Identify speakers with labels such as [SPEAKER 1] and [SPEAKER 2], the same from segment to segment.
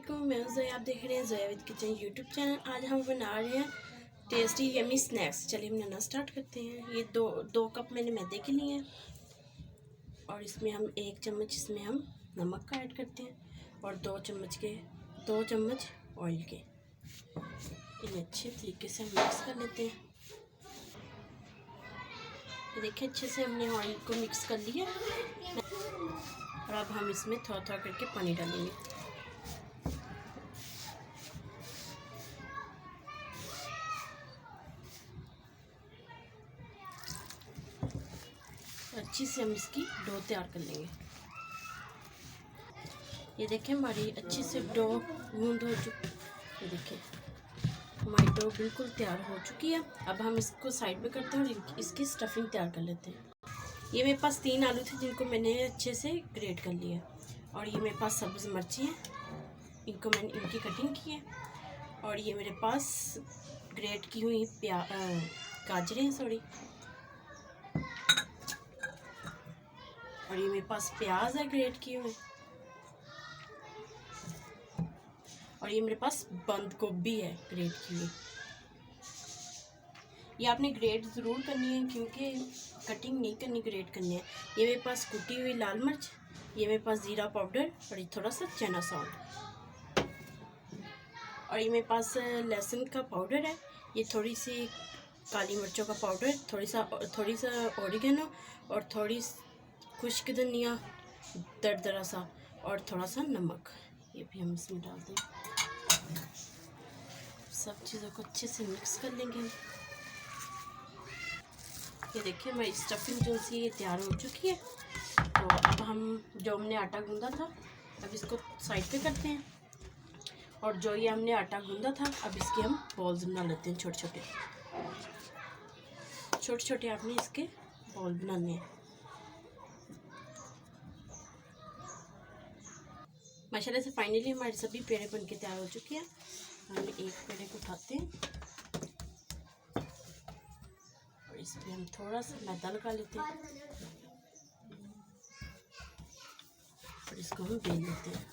[SPEAKER 1] वालेकुम, मैं हूं जोया। आप देख रहे हैं Zoya with kitchen YouTube channel. आज हम बना रहे हैं टेस्टी यमी स्नैक्स। चलिए हम बनाना स्टार्ट करते हैं। ये दो कप मैंने मैदे के लिए हैं और इसमें हम 1 चम्मच इसमें हम नमक का ऐड करते हैं और 2 चम्मच ऑयल के। इन्हें अच्छे तरीके से हम मिक्स कर लेते हैं। ये देखिए अच्छे से हमने ऑयल को मिक्स कर लिया और अब हम इसमें थोड़ा थोड़ा करके पानी डालेंगे। अच्छी से हम इसकी डो तैयार कर लेंगे। ये देखिए हमारी अच्छी से डो गूंद हो चुकी। ये देखिए हमारी डो बिल्कुल तैयार हो चुकी है। अब हम इसको साइड में करते हैं और इसकी स्टफिंग तैयार कर लेते हैं। ये मेरे पास 3 आलू थे जिनको मैंने अच्छे से ग्रेट कर लिया और ये मेरे पास सब्ज़ मिर्ची हैं, इनको मैंने इनकी कटिंग की है। और ये मेरे पास ग्रेट की हुई गाजरें हैं सॉरी। और ये मेरे पास प्याज है ग्रेट किए हुए और ये मेरे पास बंद गोभी है ग्रेट की हुई। ये आपने ग्रेट ज़रूर करनी है क्योंकि कटिंग नहीं करनी, ग्रेट करनी है। ये मेरे पास कुटी हुई लाल मिर्च, ये मेरे पास ज़ीरा पाउडर और ये थोड़ा सा चना सॉल्ट और ये मेरे पास लहसुन का पाउडर है। ये थोड़ी सी काली मिर्चों का पाउडर, थोड़ी सा ओरिगेनो और थोड़ी खुश्क धनिया दरदरा सा और थोड़ा सा नमक। ये भी हम इसमें डाल दें। सब चीज़ों को अच्छे से मिक्स कर लेंगे। ये देखिए हमारी स्टफिंग जो सी ये तैयार हो चुकी है। तो अब हम जो हमने आटा गूंदा था अब इसको साइड पे करते हैं और जो ये हमने आटा गूंदा था अब इसके हम बॉल्स बना लेते हैं। छोटे छोटे आपने इसके बॉल बनाने हैं। माशाल्लाह से फाइनली हमारे सभी पेड़े बन के तैयार हो चुके हैं। हम एक पेड़े को उठाते हैं और इसमें हम थोड़ा सा मैदा लगा लेते हैं और इसको हम बेल लेते हैं।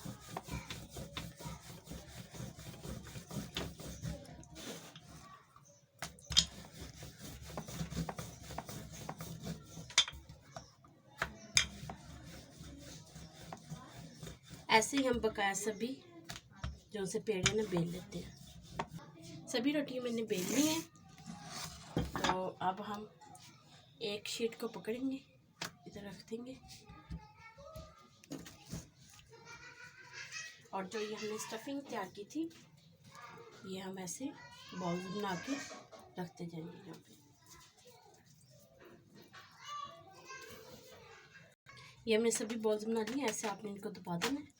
[SPEAKER 1] ऐसे ही हम बकाया सभी जो से पेड़े ना बेल लेते हैं। सभी रोटियां मैंने बेल ली हैं। तो अब हम एक शीट को पकड़ेंगे, इधर रख देंगे और जो ये हमने स्टफिंग तैयार की थी ये हम ऐसे बॉल बना के रखते जाएंगे यहाँ पे। ये हमने सभी बॉल्स बना ली। ऐसे आपने इनको दबा देना है।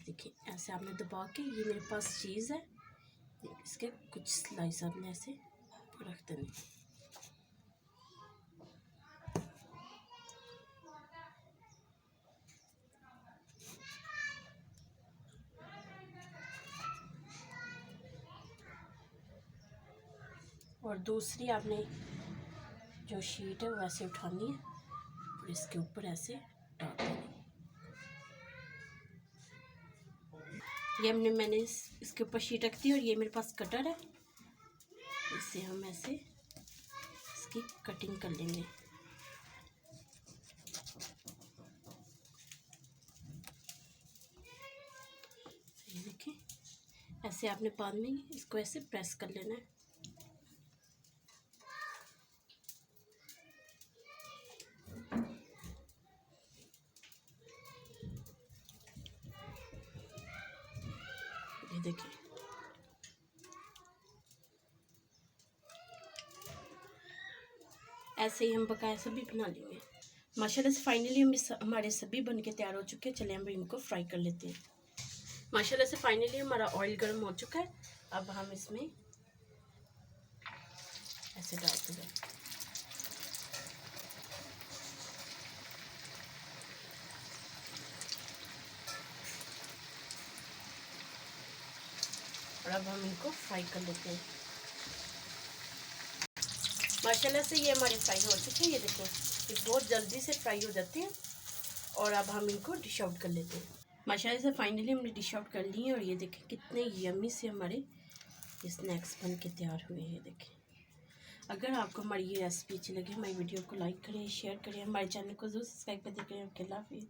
[SPEAKER 1] देखिए ऐसे आपने दबा के, ये मेरे पास चीज़ है, इसके कुछ स्लाइस आपने ऐसे रख देने। और दूसरी आपने जो शीट है वो ऐसे उठानी है और इसके ऊपर ऐसे डाल देनी। ये मैंने इसके ऊपर शीट रख दी और ये मेरे पास कटर है, इससे हम ऐसे इसकी कटिंग कर लेंगे। ये देखिए ऐसे आपने बाद में इसको ऐसे प्रेस कर लेना है। ये देखिए ऐसे ही हम बकाया सभी बना लेंगे। माशाल्लाह से फाइनली हमारे सभी बन के तैयार हो चुके हैं। चलिए हम इनको फ्राई कर लेते हैं। माशाल्लाह से फाइनली हमारा ऑयल गर्म हो चुका है। अब हम इसमें ऐसे डालते हैं और अब हम इनको फ्राई कर लेते हैं। माशाल्लाह से ये हमारे फ्राई हो चुके हैं। ये देखो ये बहुत जल्दी से फ्राई हो जाते हैं और अब हम इनको डिश आउट कर लेते हैं। माशाल्लाह से फाइनली हमने डिश आउट कर ली है। और ये देखें कितने यम्मी से हमारे स्नैक्स बन के तैयार हुए हैं। देखें, अगर आपको हमारी ये रेसिपी अच्छी लगे हमारी वीडियो को लाइक करें, शेयर करें, हमारे चैनल को जरूर सब्सक्राइब कर दें। ओके, अल्लाह हाफिज़।